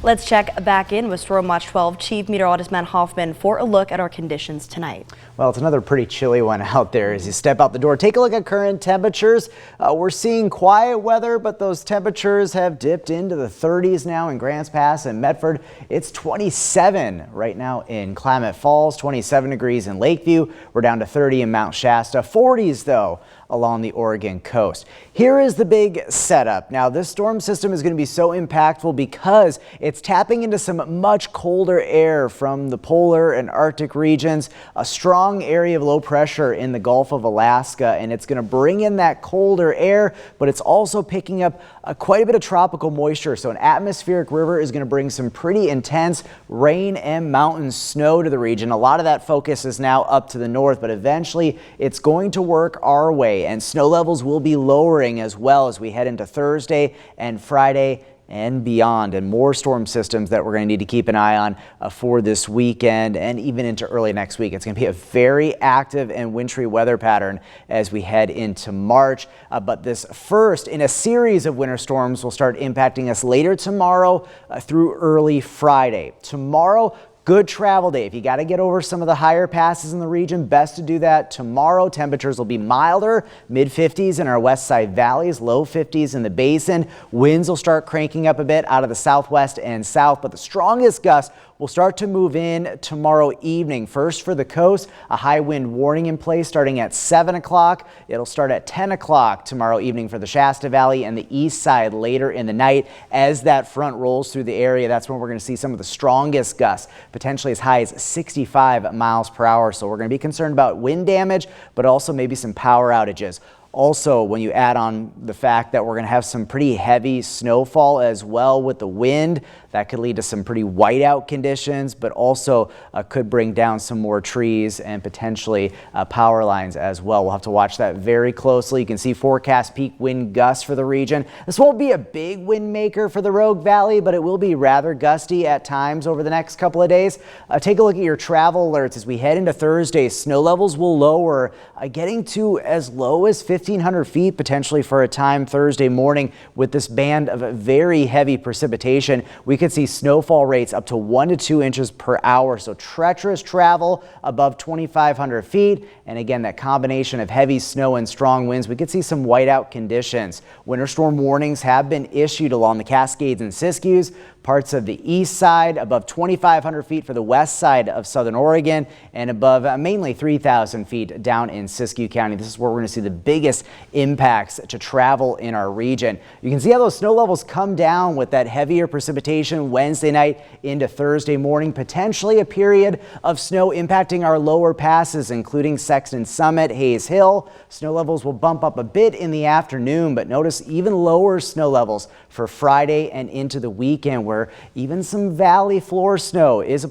Let's check back in with Storm Watch 12 Chief Meteorologist Matt Hoffman for a look at our conditions tonight. Well, it's another pretty chilly one out there as you step out the door. Take a look at current temperatures. We're seeing quiet weather, but those temperatures have dipped into the 30s now in Grants Pass and Medford. It's 27 right now in Klamath Falls, 27 degrees in Lakeview. We're down to 30 in Mount Shasta, 40s though along the Oregon coast. Here is the big setup. Now, this storm system is going to be so impactful because it's tapping into some much colder air from the polar and Arctic regions, a strong area of low pressure in the Gulf of Alaska, and it's going to bring in that colder air, but it's also picking up quite a bit of tropical moisture. So an atmospheric river is going to bring some pretty intense rain and mountain snow to the region. A lot of that focus is now up to the north, but eventually it's going to work our way, and snow levels will be lowering as well as we head into Thursday and Friday and beyond, and more storm systems that we're going to need to keep an eye on for this weekend and even into early next week. It's going to be a very active and wintry weather pattern as we head into March. But this first in a series of winter storms will start impacting us later tomorrow through early Friday. Tomorrow, good travel day. If you got to get over some of the higher passes in the region, best to do that tomorrow. Temperatures will be milder, mid 50s in our west side valleys, low 50s in the basin. Winds will start cranking up a bit out of the southwest and south, but the strongest gusts will start to move in tomorrow evening. First for the coast, a high wind warning in place starting at 7 o'clock. It'll start at 10 o'clock tomorrow evening for the Shasta Valley and the east side later in the night. As that front rolls through the area, that's when we're going to see some of the strongest gusts, potentially as high as 65 miles per hour. So we're going to be concerned about wind damage, but also maybe some power outages. Also, when you add on the fact that we're going to have some pretty heavy snowfall as well with the wind, that could lead to some pretty whiteout conditions, but also could bring down some more trees and potentially power lines as well. We'll have to watch that very closely. You can see forecast peak wind gusts for the region. This won't be a big wind maker for the Rogue Valley, but it will be rather gusty at times over the next couple of days. Take a look at your travel alerts as we head into Thursday. Snow levels will lower, getting to as low as 1,500 feet potentially for a time Thursday morning with this band of very heavy precipitation. We could see snowfall rates up to 1 to 2 inches per hour. So treacherous travel above 2,500 feet. And again, that combination of heavy snow and strong winds, we could see some whiteout conditions. Winter storm warnings have been issued along the Cascades and Siskiyous, parts of the east side, above 2,500 feet for the west side of southern Oregon, and above mainly 3,000 feet down in Siskiyou County. This is where we're going to see the biggest impacts to travel in our region. You can see how those snow levels come down with that heavier precipitation Wednesday night into Thursday morning. Potentially a period of snow impacting our lower passes, including Sexton Summit, Hayes Hill. Snow levels will bump up a bit in the afternoon, but notice even lower snow levels for Friday and into the weekend, where even some valley floor snow is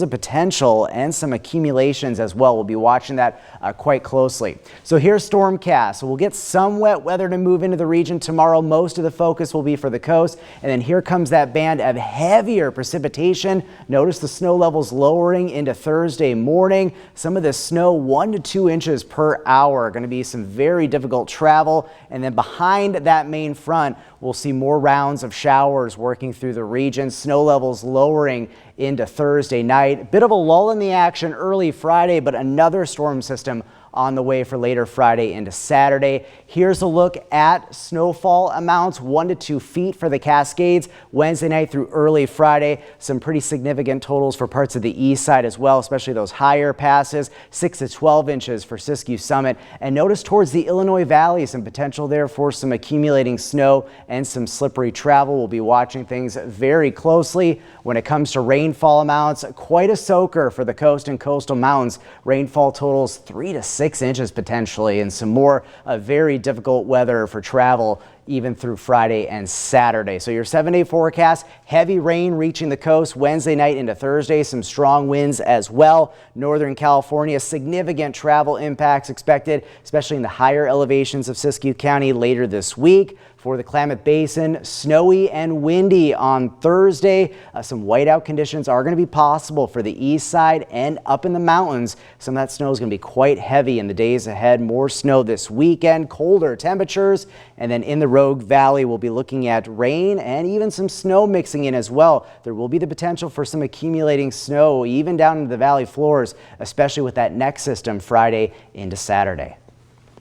a potential, and some accumulations as well. We'll be watching that quite closely. So here's Stormcast. So we'll get some wet weather to move into the region tomorrow. Most of the focus will be for the coast. And then here comes that band of heavier precipitation. Notice the snow levels lowering into Thursday morning. Some of the snow 1 to 2 inches per hour. Going to be some very difficult travel. And then behind that main front, we'll see more rounds of showers working through the region. Snow levels lowering into Thursday night. Bit of a lull in the action early Friday, but another storm system on the way for later Friday into Saturday. Here's a look at snowfall amounts, 1 to 2 feet for the Cascades Wednesday night through early Friday. Some pretty significant totals for parts of the east side as well, especially those higher passes, 6 to 12 inches for Siskiyou Summit. And notice towards the Illinois Valley, some potential there for some accumulating snow and some slippery travel. We'll be watching things very closely. When it comes to rainfall amounts, quite a soaker for the coast and coastal mountains. Rainfall totals 3 to 6 inches potentially, and some more very difficult weather for travel even through Friday and Saturday. So your 7-day forecast, heavy rain reaching the coast Wednesday night into Thursday, some strong winds as well. Northern California, significant travel impacts expected, especially in the higher elevations of Siskiyou County later this week. For the Klamath Basin, snowy and windy on Thursday. Some whiteout conditions are going to be possible for the east side and up in the mountains. Some of that snow is going to be quite heavy in the days ahead. More snow this weekend, colder temperatures, and then in the Rogue Valley, we'll be looking at rain and even some snow mixing in as well. There will be the potential for some accumulating snow even down into the valley floors, especially with that next system Friday into Saturday.